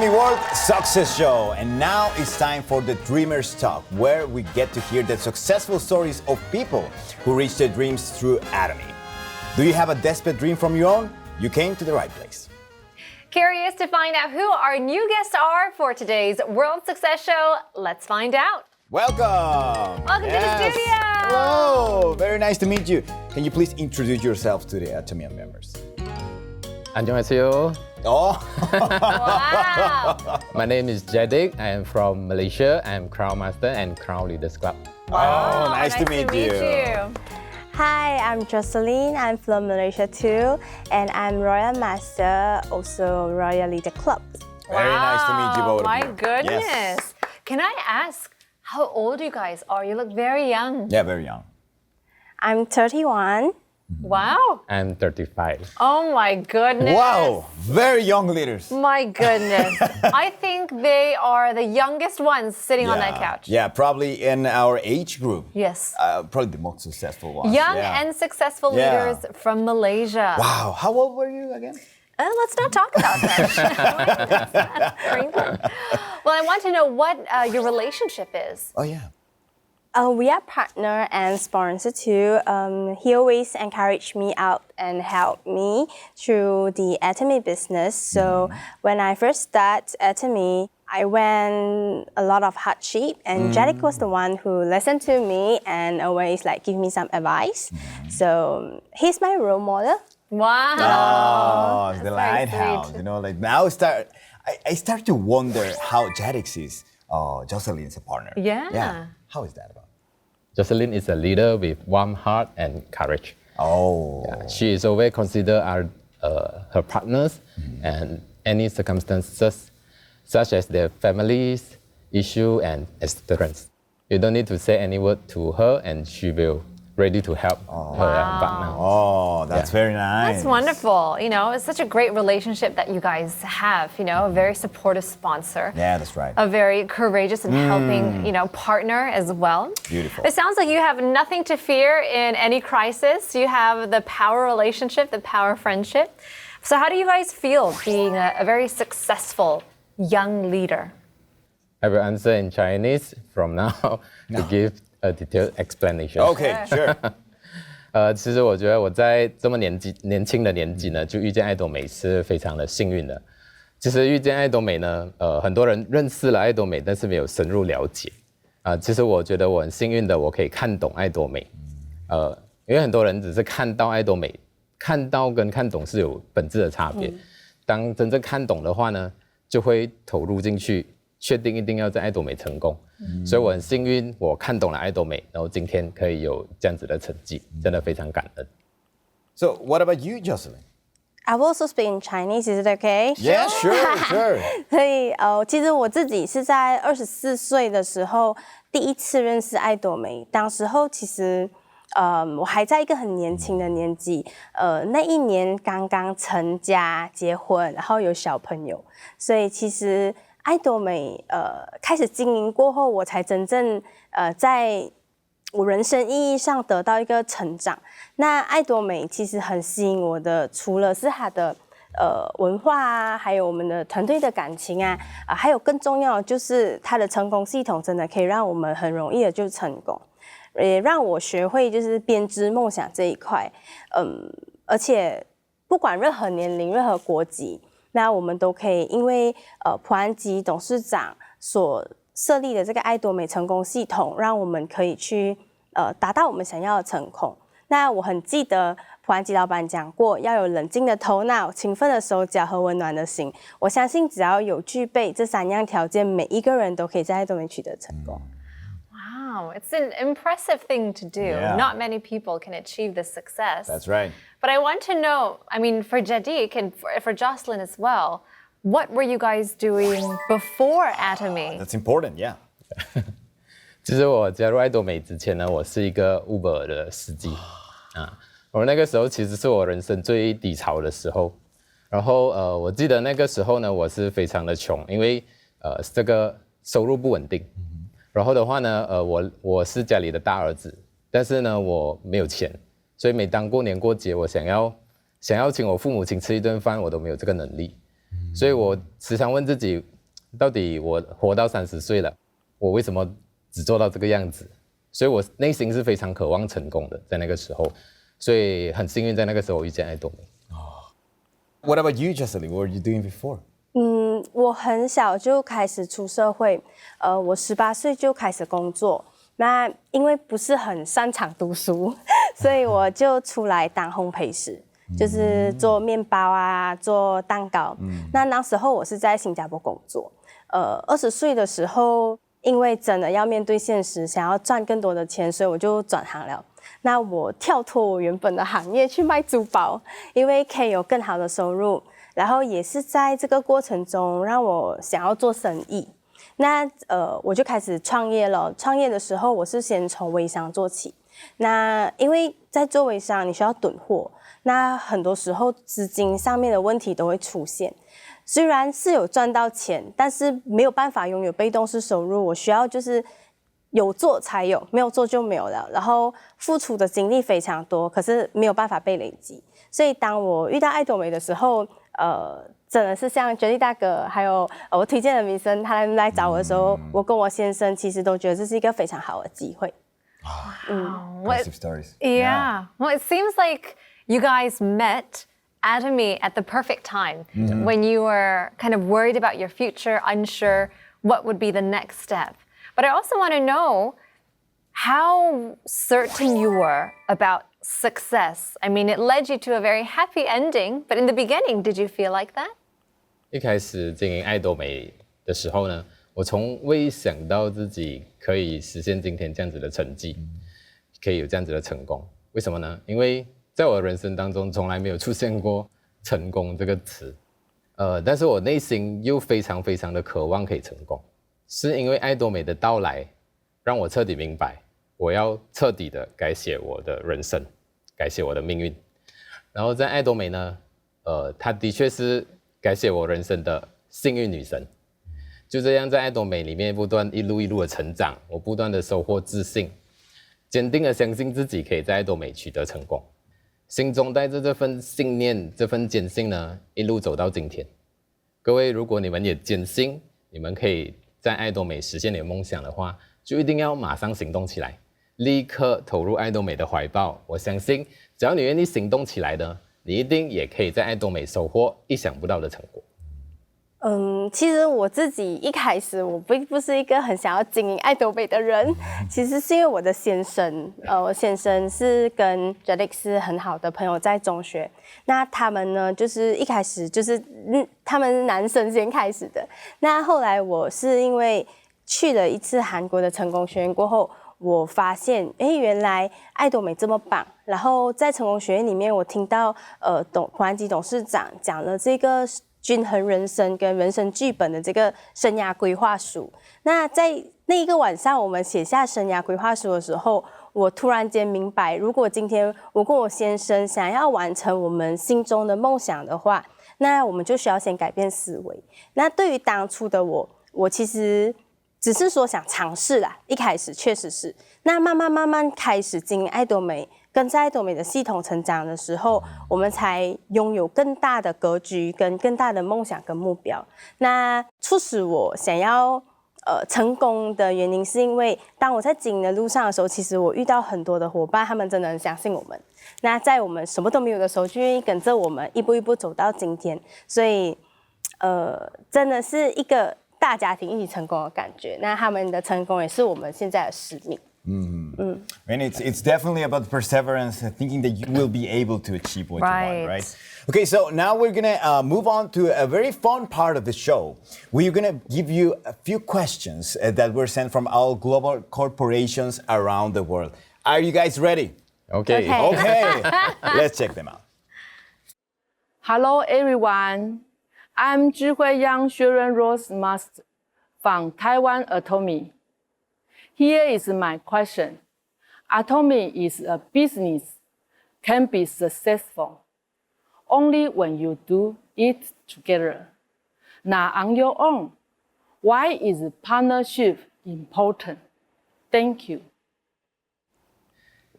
Academy World Success Show. And now it's time for the Dreamers Talk, where we get to hear the successful stories of people who reach their dreams through Academy. Do you have a desperate dream from your own? You came to the right place. Curious to find out who our new guests are for today's World Success Show? Let's find out. Welcome. Welcome to the studio. Hello. Very nice to meet you. Can you please introduce yourself to the Atomy members? 안녕하세요. Oh. Wow. My name is Jadik. I am from Malaysia. I am Crown Master and Crown Leaders Club. Oh, nice to meet you. Hi, I'm Jocelyn. I'm from Malaysia too, and I'm Royal Master, also Royal Leader Club. Very nice to meet you both. My of you. goodness. Yes. Can I ask how old you guys are? You look very young. Yeah, very young. I'm 31. Wow. I'm 35. Oh my goodness. Wow, very young leaders. My goodness. I think they are the youngest ones sitting on that couch. Yeah, probably in our age group. Yes. Probably the most successful ones. Young yeah. and successful Yeah. leaders from Malaysia. Wow, how old were you again? Let's not talk about that. Well, I want to know what your relationship is. Oh yeah. We are partner and sponsor too. He always encouraged me out and helped me through the Atomy business. So when I first started Atomy, I went a lot of hardship, and Jadik was the one who listened to me and always give me some advice. So he's my role model. Wow. Oh, the very lighthouse. sweet. You know, now I start to wonder how Jadik sees Jocelyn's a partner. Yeah. How is that about? Jocelyn is a leader with warm heart and courage. Oh. She is always considered her partners and any circumstances, such as their families, issue, and experience. You don't need to say any word to her, and she will ready to help her partner. Oh, that's very nice. That's wonderful. You know, it's such a great relationship that you guys have, you know, a very supportive sponsor. Yeah, that's right. A very courageous and helping, partner as well. Beautiful. It sounds like you have nothing to fear in any crisis. You have the power relationship, the power friendship. So how do you guys feel being a very successful young leader? I will answer in Chinese from now to give a detailed explanation. Okay, sure. 其实我觉得我在这么年轻的年纪呢，就遇见爱多美是非常的幸运的。其实遇见爱多美呢，很多人认识了爱多美，但是没有深入了解。其实我觉得我很幸运的，我可以看懂爱多美。因为很多人只是看到爱多美，看到跟看懂是有本质的差别。当真正看懂的话呢，就会投入进去，确定一定要在爱多美成功。所以我很幸运，我看懂了爱多美，然后今天可以有这样子的成绩，真的非常感恩。So, what about you, Jocelyn? I will also speak in Chinese. Is it okay? Yeah, sure. 所以其实我自己是在24岁的时候第一次认识爱多美，当时候其实我还在一个很年轻的年纪，那一年刚刚成家结婚，然后有小朋友，所以其实爱多美开始经营过后，我才真正在我人生意义上得到一个成长。那爱多美其实很吸引我的，除了是它的文化啊，还有我们的团队的感情啊，还有更重要的就是它的成功系统，真的可以让我们很容易的就成功，也让我学会就是编织梦想这一块。而且不管任何年龄、任何国籍。那我们都可以，因为普安吉董事长所设立的这个爱多美成功系统，让我们可以去达到我们想要的成功。那我很记得普安吉老板讲过，要有冷静的头脑、勤奋的手脚和温暖的心。我相信只要有具备这3样条件，每一个人都可以在爱多美取得成功。Wow, it's an impressive thing to do. Yeah. Not many people can achieve this success. That's right. But I want to know, I mean, for Jadik and for Jocelyn as well, what were you guys doing before Atomy? That's important, yeah. 其实我加入爱多美之前呢，我是一个 Uber 的司机我那个时候其实是我人生最低潮的时候。然后我记得那个时候呢，我是非常的穷，因为这个收入不稳定。然后的话呢，我是家里的大儿子，但是呢我没有钱。所以每当过年过节，我想要请我父母亲吃一顿饭，我都没有这个能力。所以我时常问自己，到底我活到30岁了，我为什么只做到这个样子？所以我内心是非常渴望成功的，在那个时候，所以很幸运在那个时候遇见爱多美。What about you, Jocelyn? What were you doing before? 我很小就开始出社会，我18岁就开始工作。那因为不是很擅长读书，所以我就出来当烘焙师，就是做面包啊，做蛋糕。那时候我是在新加坡工作，20岁的时候，因为真的要面对现实，想要赚更多的钱，所以我就转行了。那我跳脱我原本的行业去卖珠宝，因为可以有更好的收入。然后也是在这个过程中，让我想要做生意。那我就开始创业了。创业的时候，我是先从微商做起。那因为在做微商，你需要囤货，那很多时候资金上面的问题都会出现。虽然是有赚到钱，但是没有办法拥有被动式收入。我需要就是有做才有，没有做就没有了。然后付出的精力非常多，可是没有办法被累积。所以当我遇到爱多美的时候，真的是像Jelly大哥，还有我推荐的明生，他们来找我的时候，我跟我先生其实都觉得这是一个非常好的机会。Impressive stories. Yeah. Well, it seems like you guys met Atomy at the perfect time when you were kind of worried about your future, unsure what would be the next step. But I also want to know how certain you were about success. I mean, it led you to a very happy ending, but in the beginning, did you feel like that? 一开始经营爱多美的时候呢，我从未想到自己可以实现今天这样子的成绩，可以有这样子的成功。为什么呢？因为在我的人生当中从来没有出现过成功这个词，但是我内心又非常非常的渴望可以成功，是因为爱多美的到来，让我彻底明白，我要彻底的改写我的人生，改写我的命运。然后在爱多美呢，她的确是改写我人生的幸运女神。就这样在爱多美里面不断一路一路的成长，我不断的收获自信，坚定的相信自己可以在爱多美取得成功，心中带着这份信念，这份坚信呢，一路走到今天。各位，如果你们也坚信你们可以在爱多美实现你的梦想的话，就一定要马上行动起来，立刻投入爱多美的怀抱。我相信只要你愿意行动起来呢，你一定也可以在爱多美收获意想不到的成果。其实我自己一开始我并不是一个很想要经营爱多美的人，其实是因为我的先生，我先生是跟 Jelly 是很好的朋友，在中学。那他们呢，就是一开始就是他们是男生先开始的。那后来我是因为去了一次韩国的成功学院过后，我发现，原来爱多美这么棒。然后在成功学院里面，我听到黄安基董事长讲了这个均衡人生跟人生剧本的这个生涯规划书。那在那一个晚上，我们写下生涯规划书的时候，我突然间明白，如果今天我跟我先生想要完成我们心中的梦想的话，那我们就需要先改变思维。那对于当初的我其实只是说想尝试啦，一开始确实是。那慢慢开始经营爱多美，跟在爱多美的系统成长的时候，我们才拥有更大的格局跟更大的梦想跟目标。那促使我想要成功的原因，是因为当我在经营的路上的时候，其实我遇到很多的伙伴，他们真的很相信我们。那在我们什么都没有的时候，就愿意跟着我们一步一步走到今天。所以真的是一个大家庭一起成功的感觉。那他们的成功也是我们现在的使命。And it's definitely about perseverance and thinking that you will be able to achieve what you want, right? Okay, so now we're gonna move on to a very fun part of the show. We're gonna give you a few questions that were sent from our global corporations around the world. Are you guys ready? Okay. Okay, let's check them out. Hello everyone, I'm Zhihui Yang Xuren Rose Master from Taiwan Atomy. Here is my question. Atomy is a business, can be successful only when you do it together, not on your own. Why is partnership important? Thank you.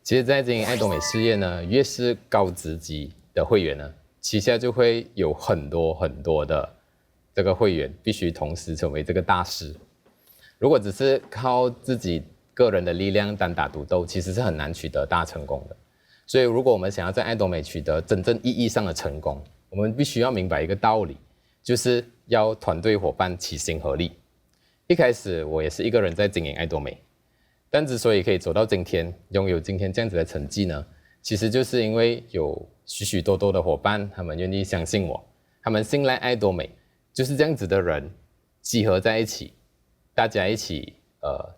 其实，在经营爱多美事业呢，越是高职级的会员呢，旗下就会有很多的这个会员必须同时成为这个大师。如果只是靠自己个人的力量单打独斗，其实是很难取得大成功的。所以，如果我们想要在爱多美取得真正意义上的成功，我们必须要明白一个道理，就是要团队伙伴齐心合力。一开始我也是一个人在经营爱多美，但之所以可以走到今天，拥有今天这样子的成绩呢，其实就是因为有许许多多的伙伴，他们愿意相信我，他们信赖爱多美，就是这样子的人集合在一起，大家一起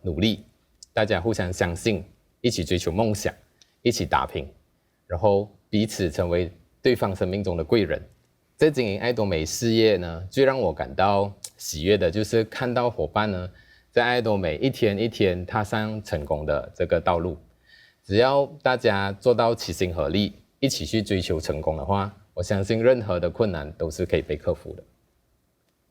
努力，大家互相相信，一起追求梦想，一起打拼，然后彼此成为对方生命中的贵人。在经营爱多美事业呢，最让我感到喜悦的就是看到伙伴呢，在爱多美一天一天踏上成功的这个道路。只要大家做到齐心合力，一起去追求成功的话，我相信任何的困难都是可以被克服的。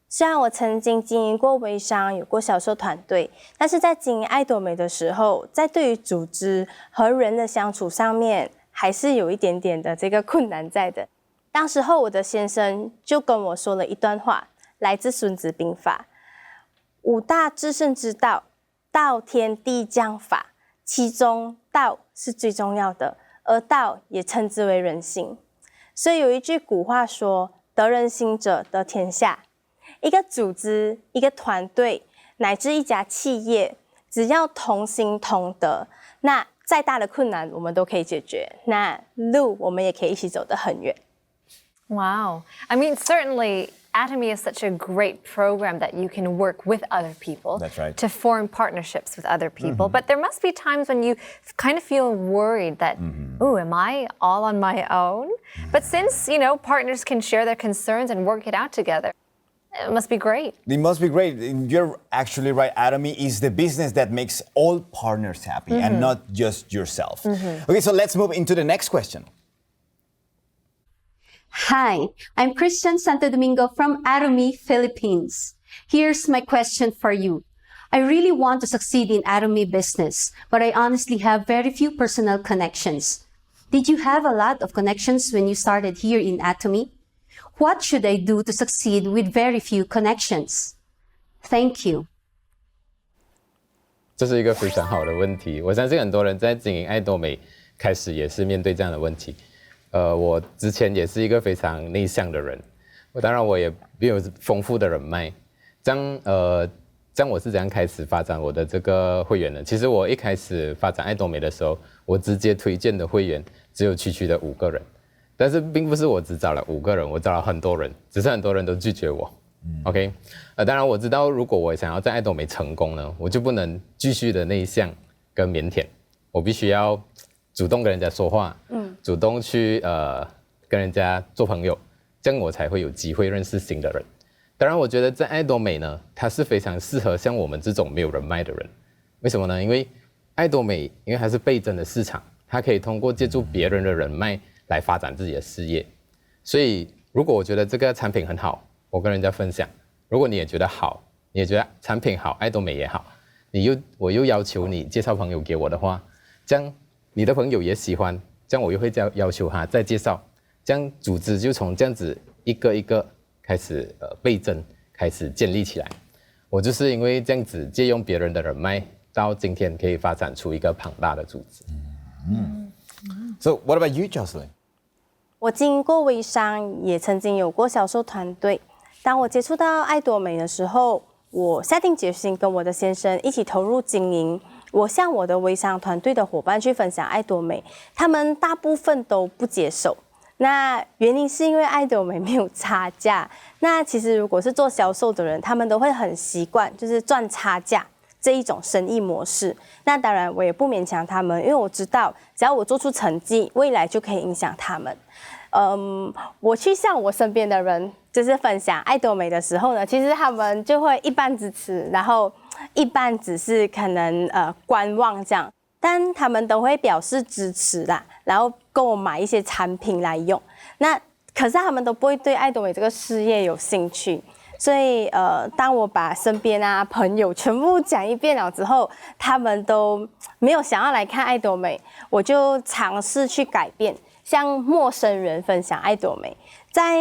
虽然我曾经经营过微商，有过销售团队，但是在经营爱多美的时候，在对于组织和人的相处上面，还是有一点点的这个困难在的。当时候我的先生就跟我说了一段话，来自《孙子兵法》：5大制胜之道，道天地将法，其中道是最重要的，而道也称之为人心。所以有一句古话说：得人心者得天下。一个组织、一个团队，乃至一家企业，只要同心同德，那再大的困难我们都可以解决，那路我们也可以一起走得很远。Wow. I mean, certainly, Atomy is such a great program that you can work with other people. That's right. To form partnerships with other people. But there must be times when you kind of feel worried that, oh, am I all on my own? But since, partners can share their concerns and work it out together, it must be great. It must be great. You're actually right. Atomy is the business that makes all partners happy and not just yourself. Okay, so let's move into the next question. Hi, I'm Christian Santo Domingo from Atomy, Philippines. Here's my question for you. I really want to succeed in Atomy business, but I honestly have very few personal connections. Did you have a lot of connections when you started here in Atomy? What should I do to succeed with very few connections? Thank you. 这是一个非常好的问题，我相信很多人在经营爱多美开始也是面对这样的问题。我之前也是一个非常内向的人，当然我也没有丰富的人脉。这样我是怎样开始发展我的这个会员呢？其实我一开始发展爱多美的时候，我直接推荐的会员只有区区的5个人，但是并不是我只找了5个人，我找了很多人，只是很多人都拒绝我。OK， 当然我知道，如果我想要在爱多美成功呢，我就不能继续的内向跟腼腆，我必须要主动跟人家说话，主动去跟人家做朋友，这样我才会有机会认识新的人。当然，我觉得在爱多美呢，它是非常适合像我们这种没有人脉的人。为什么呢？因为爱多美，因为它是倍增的市场，它可以通过借助别人的人脉来发展自己的事业。所以，如果我觉得这个产品很好，我跟人家分享；如果你也觉得好，你也觉得产品好，爱多美也好，我又要求你介绍朋友给我的话，这样你的朋友也喜欢，这样我又会要求他再介绍，这样组织就从这样子一个一个开始倍增，开始建立起来。我就是因为这样子借用别人的人脉，到今天可以发展出一个庞大的组织。So what about you, Jocelyn? 我经营过微商，也曾经有过销售团队。当我接触到爱多美的时候，我下定决心跟我的先生一起投入经营。我向我的微商团队的伙伴去分享爱多美，他们大部分都不接受。那原因是因为爱多美没有差价。那其实如果是做销售的人，他们都会很习惯就是赚差价这一种生意模式。那当然我也不勉强他们，因为我知道只要我做出成绩，未来就可以影响他们。我去向我身边的人就是分享爱多美的时候呢，其实他们就会一半支持，然后一半只是可能观望这样，但他们都会表示支持啦，然后跟我买一些产品来用。那可是他们都不会对爱多美这个事业有兴趣。所以当我把身边啊朋友全部讲一遍了之后，他们都没有想要来看爱多美，我就尝试去改变，向陌生人分享爱多美。在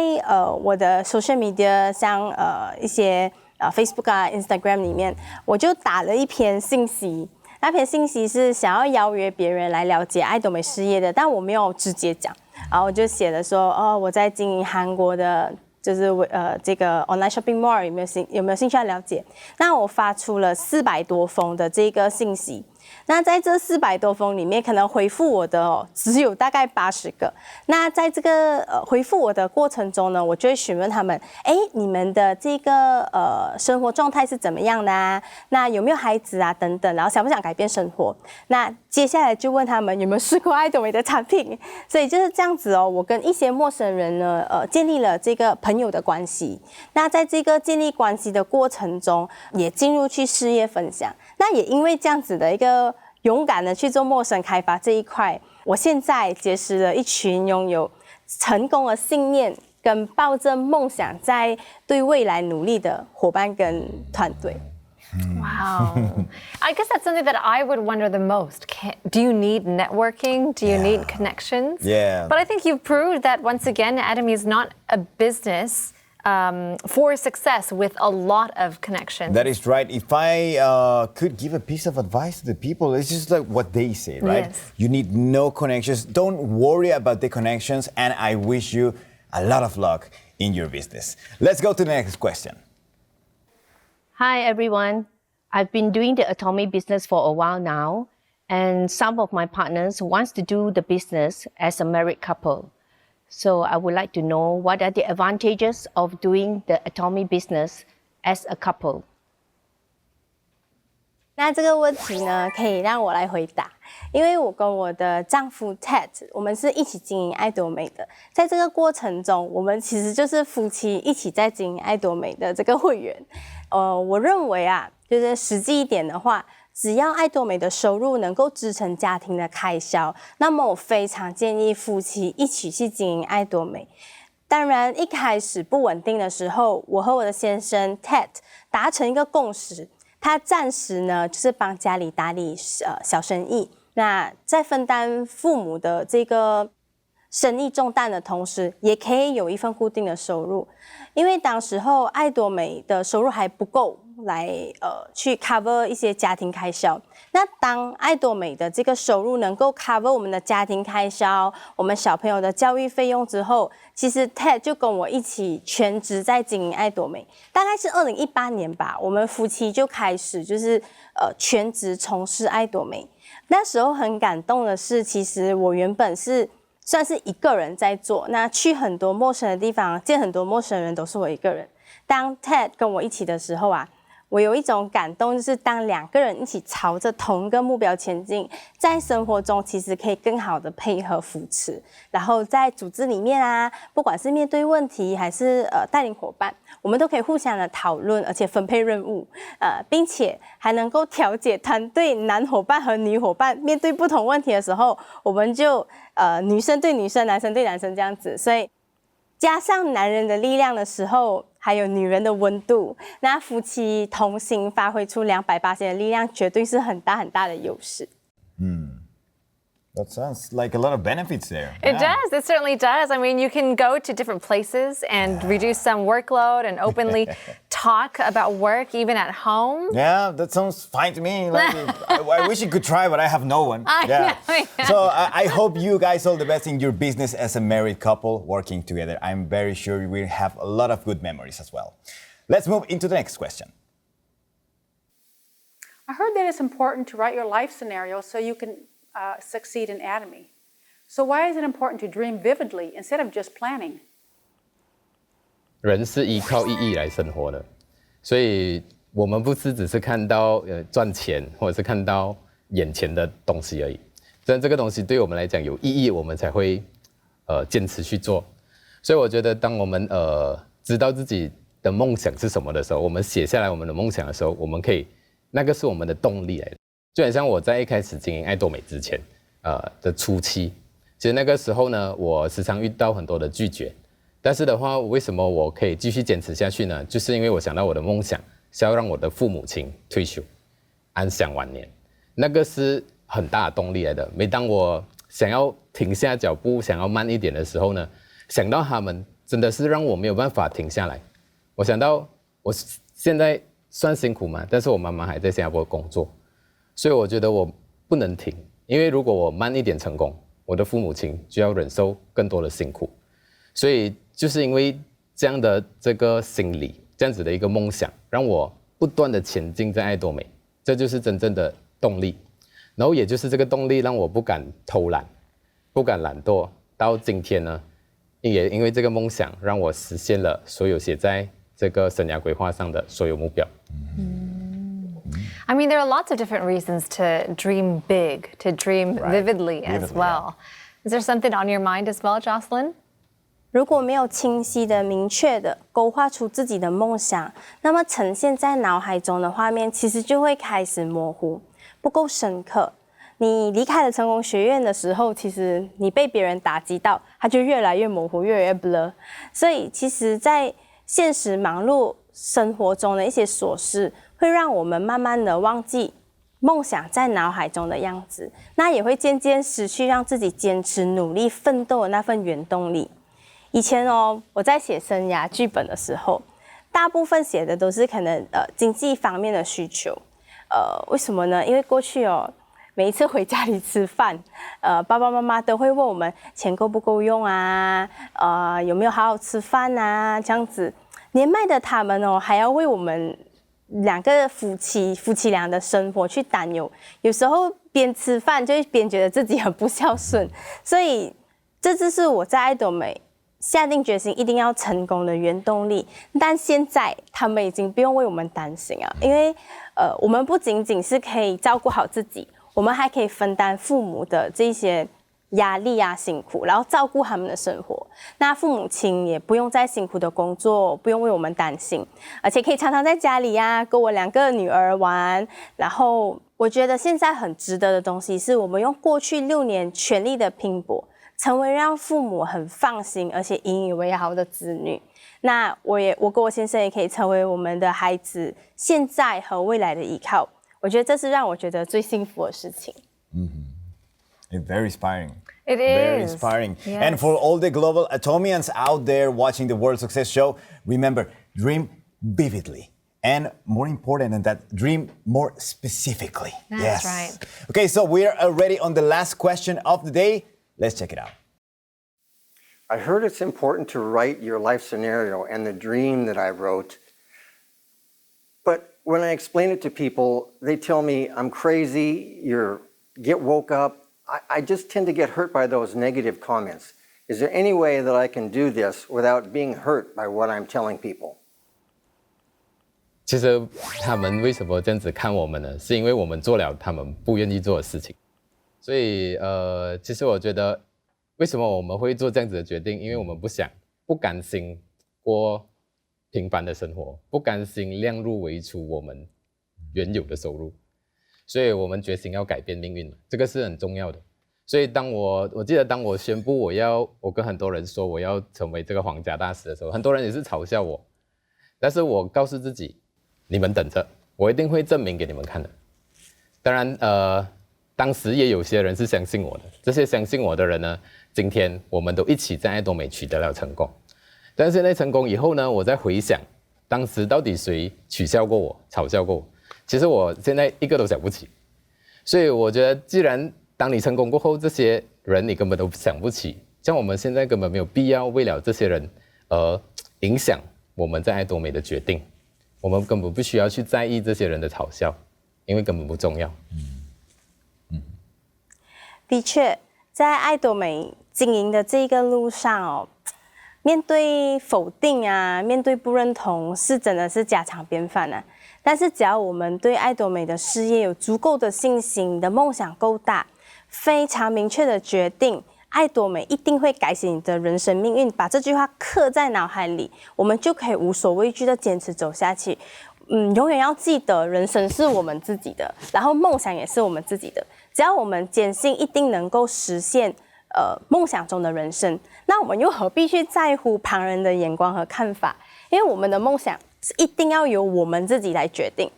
我的 social media 像一些Facebook 啊 Instagram 里面，我就打了一篇信息。那篇信息是想要邀约别人来了解爱多美事业的，但我没有直接讲，然后我就写了说，我在经营韩国的，就是这个 online shopping mall 有没有兴趣要了解？那我发出了400多封的这个信息。那在这400多封里面，可能回复我的只有大概80个。那在这个回复我的过程中呢，我就会询问他们，你们的这个生活状态是怎么样的啊？那有没有孩子啊？等等，然后想不想改变生活？那接下来就问他们有没有试过爱多美的产品。所以就是这样子我跟一些陌生人呢，建立了这个朋友的关系。那在这个建立关系的过程中，也进入去事业分享。那也因为这样子的一个勇敢的去做陌生开发这一块，我现在结识了一群拥有成功的信念跟抱着梦想在对未来努力的伙伴跟团队。Wow. I guess that's something that I would wonder the most. Do you need networking? Do you need connections? Yeah. But I think you've proved that once again, Atomy is not a business for success with a lot of connections. That is right. If I could give a piece of advice to the people, it's just like what they say, right? Yes. You need no connections. Don't worry about the connections. And I wish you a lot of luck in your business. Let's go to the next question. Hi, everyone. I've been doing the Atomy business for a while now, and some of my partners wants to do the business as a married couple. So I would like to know what are the advantages of doing the Atomy business as a couple. 那这个问题呢，可以让我来回答，因为我跟我的丈夫 Ted， 我们是一起经营爱多美的。在这个过程中，我们其实就是夫妻一起在经营爱多美的这个会员。我认为就是实际一点的话，只要爱多美的收入能够支撑家庭的开销，那么我非常建议夫妻一起去经营爱多美。当然，一开始不稳定的时候，我和我的先生 Ted 达成一个共识，他暂时呢就是帮家里打理小生意，那在分担父母的这个生意重担的同时，也可以有一份固定的收入。因为当时候爱多美的收入还不够来去 cover 一些家庭开销。那当爱多美的这个收入能够 cover 我们的家庭开销，我们小朋友的教育费用之后，其实 Ted 就跟我一起全职在经营爱多美。大概是2018年吧，我们夫妻就开始就是全职从事爱多美。那时候很感动的是，其实我原本是算是一个人在做，那去很多陌生的地方，见很多陌生人都是我一个人。当 Ted 跟我一起的时候我有一种感动，就是当2个人一起朝着同一个目标前进，在生活中其实可以更好的配合扶持，然后在组织里面不管是面对问题还是带领伙伴，我们都可以互相的讨论，而且分配任务，并且还能够调解团队男伙伴和女伙伴面对不同问题的时候，我们就女生对女生，男生对男生这样子，所以加上男人的力量的时候，还有女人的温度，那夫妻同心发挥出280%的力量，绝对是很大很大的优势。That sounds like a lot of benefits there. It does. It certainly does. I mean, you can go to different places and reduce some workload and openly talk about work, even at home. Yeah, that sounds fine to me. Like, I wish you could try, but I have no one. I know, yeah. So I hope you guys all the best in your business as a married couple working together. I'm very sure you will have a lot of good memories as well. Let's move into the next question. I heard that it's important to write your life scenario so you can succeed in Atomy. So why is it important to dream vividly instead of just planning? 人是依靠意义来生活的，所以我们不是只是看到赚钱，或者是看到眼前的东西而已。但这个东西对我们来讲有意义，我们才会坚持去做。所以我觉得，当我们知道自己的梦想是什么的时候，我们写下来我们的梦想的时候，我们可以那个是我们的动力来的。就很像我在一开始经营爱多美之前，的初期，其实那个时候呢，我时常遇到很多的拒绝但是的话，为什么我可以继续坚持下去呢？就是因为我想到我的梦想是要让我的父母亲退休，安享晚年，那个是很大的动力来的。每当我想要停下脚步，想要慢一点的时候呢，想到他们真的是让我没有办法停下来。我想到我现在算辛苦嘛，但是我妈妈还在新加坡工作，所以我觉得我不能停，因为如果我慢一点成功，我的父母亲就要忍受更多的辛苦。所以就是因为这样的这个心理，这样子的一个梦想，让我不断的前进在爱多美，这就是真正的动力。然后也就是这个动力让我不敢偷懒，不敢懒惰，到今天呢，也因为这个梦想，让我实现了所有写在这个生涯规划上的所有目标。I mean, there are lots of different reasons to dream big, to dream vividly as well. Is there something on your mind as well, Jocelyn? 如果没有清晰的、明确的勾画出自己的梦想，那么呈现在脑海中的画面其实就会开始模糊，不够深刻。你离开了成功学院的时候，其实你被别人打击到，它就越来越模糊，越来越 blur。所以，其实，在现实忙碌生活中的一些琐事，会让我们慢慢的忘记梦想在脑海中的样子，那也会渐渐失去让自己坚持努力奋斗的那份原动力。以前我在写生涯剧本的时候，大部分写的都是可能经济方面的需求。为什么呢？因为过去每一次回家里吃饭，爸爸妈妈都会问我们钱够不够用啊，有没有好好吃饭啊，这样子。年迈的他们还要为我们两个夫妻俩的生活去担忧，有时候边吃饭就边觉得自己很不孝顺，所以这就是我在爱多美下定决心一定要成功的原动力。但现在他们已经不用为我们担心啊，因为我们不仅仅是可以照顾好自己，我们还可以分担父母的这些压力啊、辛苦，然后照顾他们的生活。那父母亲也不用再辛苦的工作，不用为我们担心，而且可以常常在家里跟我2个女儿玩。然后我觉得现在很值得的东西，是我们用过去6年全力的拼搏，成为让父母很放心而且引以为豪的子女。那我跟我先生也可以成为我们的孩子现在和未来的依靠。我觉得这是让我觉得最幸福的事情。It's very inspiring. It Very is. inspiring. Yes. And for all the global Atomians out there watching the World Success Show, remember, dream vividly. And more important than that, dream more specifically. That's right. Okay, so we are already on the last question of the day. Let's check it out. I heard it's important to write your life scenario and the dream that I wrote. But when I explain it to people, they tell me I'm crazy, get woke up. I just tend to get hurt by those negative comments. Is there any way that I can do this without being hurt by what I'm telling people? 其实他们为什么这样子看我们呢？是因为我们做了他们不愿意做的事情。所以其实我觉得为什么我们会做这样子的决定？因为我们不甘心过平凡的生活，不甘心量入为出我们原有的收入。所以我们决心要改变命运，这个是很重要的。所以我记得当我宣布我跟很多人说我要成为这个皇家大使的时候，很多人也是嘲笑我，但是我告诉自己，你们等着，我一定会证明给你们看的。当然当时也有些人是相信我的，这些相信我的人呢，今天我们都一起在爱多美取得了成功。但是现在成功以后呢，我再回想当时到底谁取笑过我、嘲笑过我，其实我现在一个都想不起。所以我觉得既然当你成功过后，这些人你根本都想不起，像我们现在根本没有必要为了这些人而影响我们在爱多美的决定，我们根本不需要去在意这些人的嘲笑，因为根本不重要。的确，在爱多美经营的这个路上面对否定面对不认同，是真的是家常便饭啊。但是只要我们对爱多美的事业有足够的信心，你的梦想够大，非常明确的决定，爱多美一定会改写你的人生命运。把这句话刻在脑海里，我们就可以无所畏惧的坚持走下去。永远要记得，人生是我们自己的，然后梦想也是我们自己的。只要我们坚信一定能够实现梦想中的人生。那我们又何必去在乎旁人的眼光和看法？因为我们的梦想是一定要由我们自己来决定。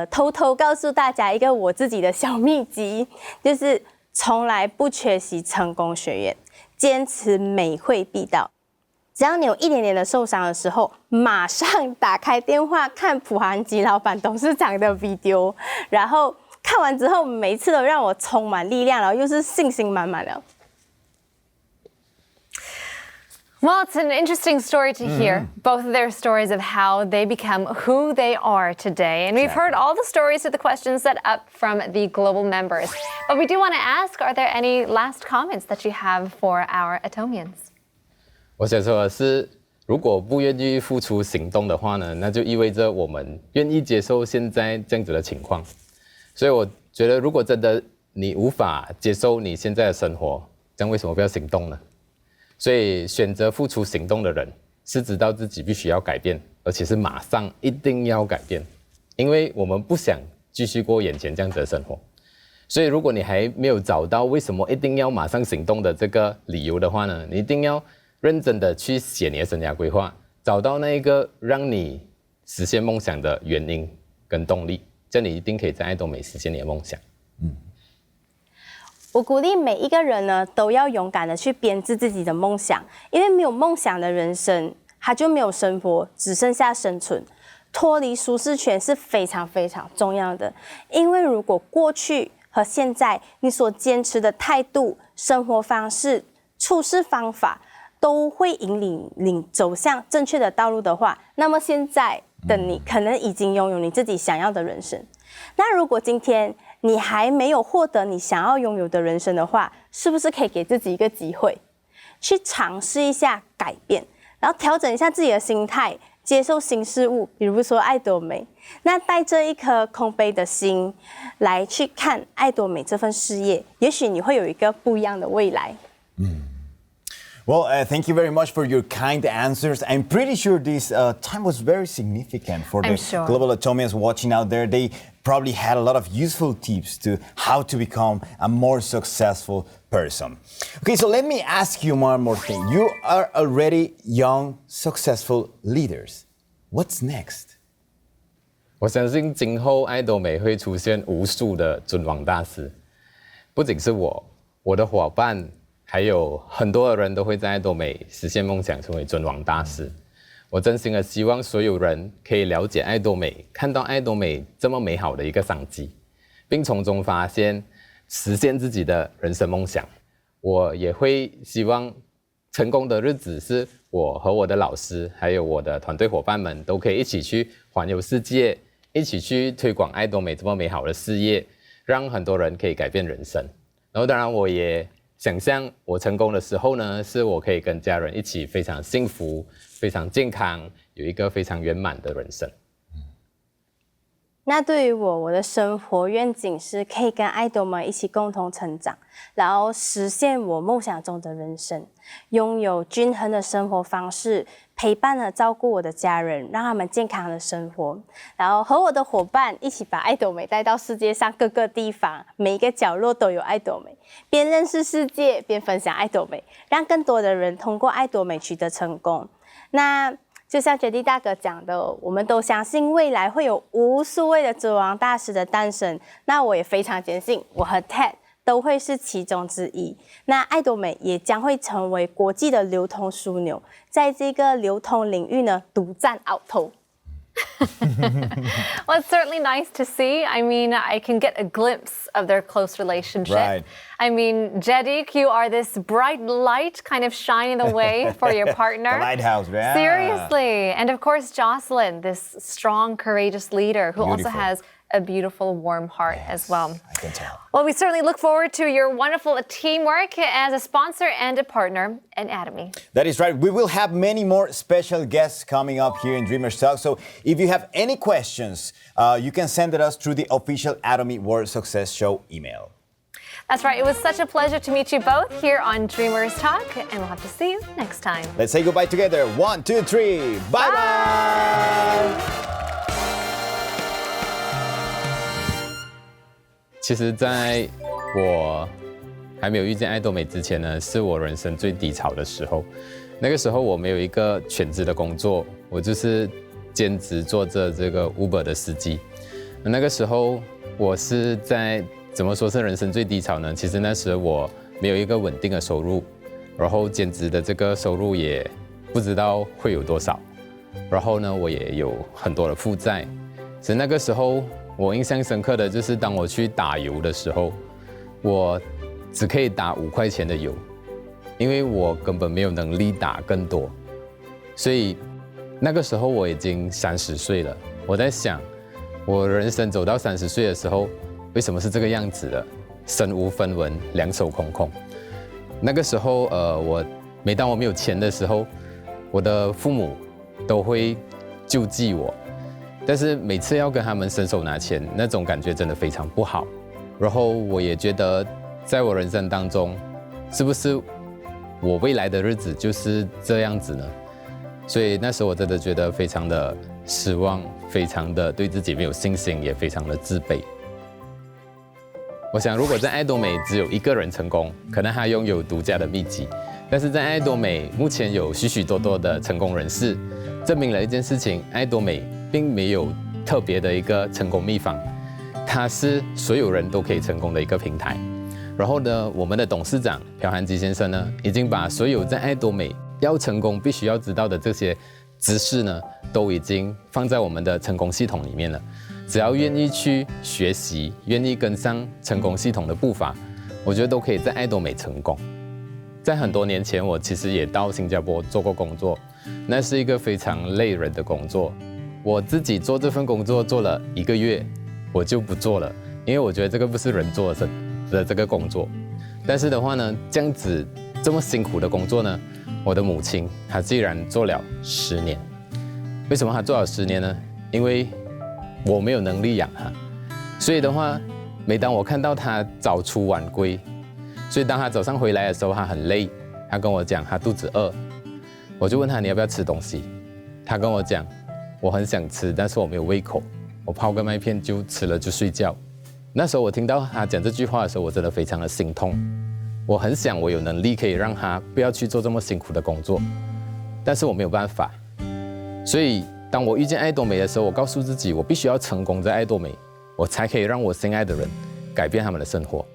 偷偷告诉大家一个我自己的小秘籍，就是从来不缺席成功学院，坚持每会必到。只要你有一点点的受伤的时候，马上打开电话看普韩吉老板董事长的 video， 然后看完之后，每一次都让我充满力量，然后又是信心满满的。Well, it's an interesting story to hear, both of their stories of how they become who they are today. And we've heard all the stories of the questions set up from the global members. But we do want to ask, are there any last comments that you have for our Atomians? 我想说的是，如果不愿意付出行动的话呢，那就意味着我们愿意接受现在这样子的情况。所以我觉得，如果真的你无法接受你现在的生活，这样为什么不要行动呢？所以选择付出行动的人，是知道自己必须要改变，而且是马上一定要改变，因为我们不想继续过眼前这样子的生活。所以如果你还没有找到为什么一定要马上行动的这个理由的话呢，你一定要认真的去写你的生涯规划，找到那一个让你实现梦想的原因跟动力，这样你一定可以在爱多美实现你的梦想。我鼓励每一个人呢，都要勇敢的去编织自己的梦想，因为没有梦想的人生，他就没有生活，只剩下生存。脱离舒适圈是非常非常重要的，因为如果过去和现在你所坚持的态度、生活方式、处事方法都会引领你走向正确的道路的话，那么现在的你可能已经拥有你自己想要的人生。那如果今天你还没有获得你想要拥有的人生的话，是不是可以给自己一个机会，去尝试一下改变，然后调整一下自己的心态，接受新事物，比如说爱多美。那带着一颗空杯的心来去看爱多美这份事业，也许你会有一个不一样的未来。Well, thank you very much for your kind answers. I'm pretty sure this time was very significant for the global Atomians watching out there. They probably had a lot of useful tips to how to become a more successful person. Okay, so let me ask you one more thing. You are already young, successful leaders. What's next? 我相信今后爱多美会出现无数的尊王大师，不仅是我的伙伴。还有很多的人都会在爱多美实现梦想，成为尊王大师。我真心的希望所有人可以了解爱多美，看到爱多美这么美好的一个商机，并从中发现实现自己的人生梦想。我也会希望成功的日子是我和我的老师，还有我的团队伙伴们都可以一起去环游世界，一起去推广爱多美这么美好的事业，让很多人可以改变人生。然后当然我也想象我成功的时候呢，是我可以跟家人一起非常幸福、非常健康，有一个非常圆满的人生。那对于我的生活愿景是可以跟爱多美一起共同成长，然后实现我梦想中的人生，拥有均衡的生活方式，陪伴和照顾我的家人，让他们健康的生活，然后和我的伙伴一起把爱多美带到世界上各个地方，每一个角落都有爱多美，边认识世界，边分享爱多美，让更多的人通过爱多美取得成功。那就像杰弟大哥讲的，我们都相信未来会有无数位的尊王大师的诞生。那我也非常坚信，我和 Ted 都会是其中之一。那爱多美也将会成为国际的流通枢纽，在这个流通领域呢，独占鳌头。Well, it's certainly nice to see. I mean, I can get a glimpse of their close relationship. Right. I mean, Jedik, you are this bright light kind of shining the way for your partner. The lighthouse, yeah. Seriously. And of course, Jocelyn, this strong, courageous leader who also has a beautiful, warm heart as well. I can tell. Well, we certainly look forward to your wonderful teamwork as a sponsor and a partner in Atomy. That is right. We will have many more special guests coming up here in Dreamers Talk. So if you have any questions, you can send it us through the official Atomy World Success Show email. That's right. It was such a pleasure to meet you both here on Dreamers Talk, and we'll have to see you next time. Let's say goodbye together. 1, 2, 3. Bye-bye. 其实在我还没有遇见爱多美之前呢，是我人生最低潮的时候。那个时候我没有一个全职的工作，我就是兼职做着这个 Uber 的司机。那个时候我是在怎么说是人生最低潮呢？其实那时我没有一个稳定的收入，然后兼职的这个收入也不知道会有多少，然后呢我也有很多的负债。所以那个时候我印象深刻的就是当我去打油的时候，我只可以打5块钱的油，因为我根本没有能力打更多。所以那个时候我已经30岁了，我在想，我人生走到30岁的时候，为什么是这个样子的？身无分文，两手空空。那个时候，每当我没有钱的时候，我的父母都会救济我，但是每次要跟他们伸手拿钱，那种感觉真的非常不好。然后我也觉得，在我人生当中，是不是我未来的日子就是这样子呢？所以那时候我真的觉得非常的失望，非常的对自己没有信心，也非常的自卑。我想，如果在爱多美只有一个人成功，可能他拥有独家的秘籍。但是在爱多美目前有许许多多的成功人士，证明了一件事情：爱多美并没有特别的一个成功秘方，它是所有人都可以成功的一个平台。然后呢，我们的董事长朴涵基先生呢，已经把所有在爱多美要成功必须要知道的这些知识呢，都已经放在我们的成功系统里面了。只要愿意去学习，愿意跟上成功系统的步伐，我觉得都可以在爱多美成功。在很多年前，我其实也到新加坡做过工作，那是一个非常累人的工作。我自己做这份工作做了1个月，我就不做了，因为我觉得这个不是人做的这个工作。但是的话呢，这样子这么辛苦的工作呢，我的母亲她竟然做了10年。为什么她做了10年呢？因为我没有能力养她，所以的话，每当我看到她早出晚归，所以当她早上回来的时候，她很累，她跟我讲她肚子饿，我就问她你要不要吃东西，她跟我讲我很想吃，但是我没有胃口，我泡个麦片就吃了就睡觉。那时候我听到她讲这句话的时候，我真的非常的心痛。我很想我有能力可以让她不要去做这么辛苦的工作，但是我没有办法。所以当我遇见爱多美的时候，我告诉自己，我必须要成功在爱多美，我才可以让我心爱的人改变他们的生活。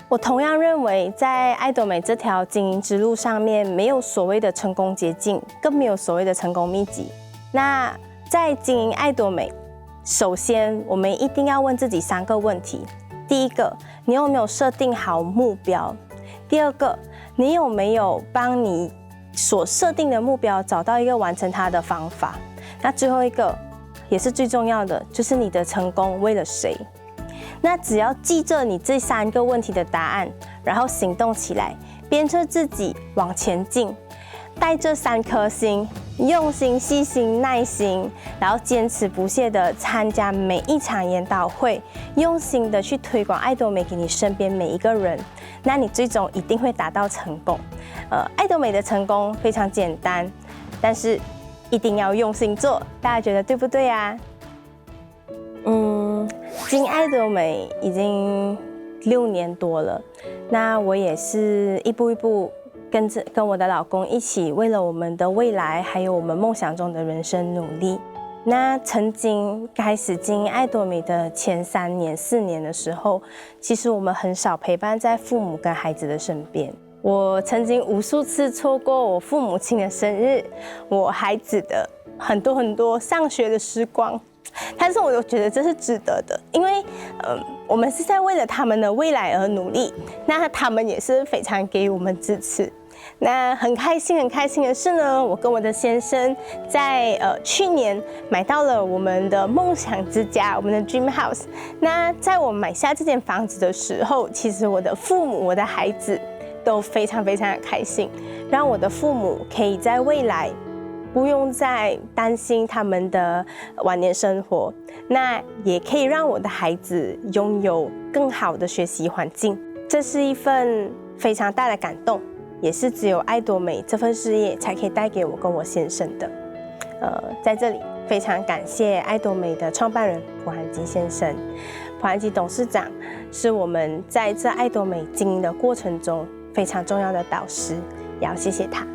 我同样认为，在爱多美这条经营之路上面，没有所谓的成功捷径，更没有所谓的成功秘籍。那在经营爱多美，首先我们一定要问自己3个问题：第一个，你有没有设定好目标？第二个，你有没有帮你所设定的目标找到一个完成它的方法？那最后一个也是最重要的，就是你的成功为了谁？那只要记着你这3个问题的答案，然后行动起来，鞭策自己往前进，带这3颗心，用心、细心、耐心，然后坚持不懈的参加每一场研讨会，用心的去推广爱多美给你身边每一个人，那你最终一定会达到成功。爱多美的成功非常简单，但是一定要用心做，大家觉得对不对啊？经营爱多美已经6年多了，那我也是一步一步跟我的老公一起，为了我们的未来还有我们梦想中的人生努力。那曾经开始经营爱多美的前3年、4年的时候，其实我们很少陪伴在父母跟孩子的身边。我曾经无数次错过我父母亲的生日，我孩子的很多上学的时光，但是我又觉得这是值得的，因为我们是在为了他们的未来而努力，那他们也是非常给我们支持。那很开心的是呢，我跟我的先生在去年买到了我们的梦想之家，我们的 Dream House。那在我买下这间房子的时候，其实我的父母、我的孩子都非常的开心，让我的父母可以在未来不用再担心他们的晚年生活，那也可以让我的孩子拥有更好的学习环境。这是一份非常大的感动，也是只有爱多美这份事业才可以带给我跟我先生的。在这里非常感谢爱多美的创办人朴涵基先生，朴涵基董事长是我们在这爱多美经营的过程中非常重要的导师，也要谢谢他。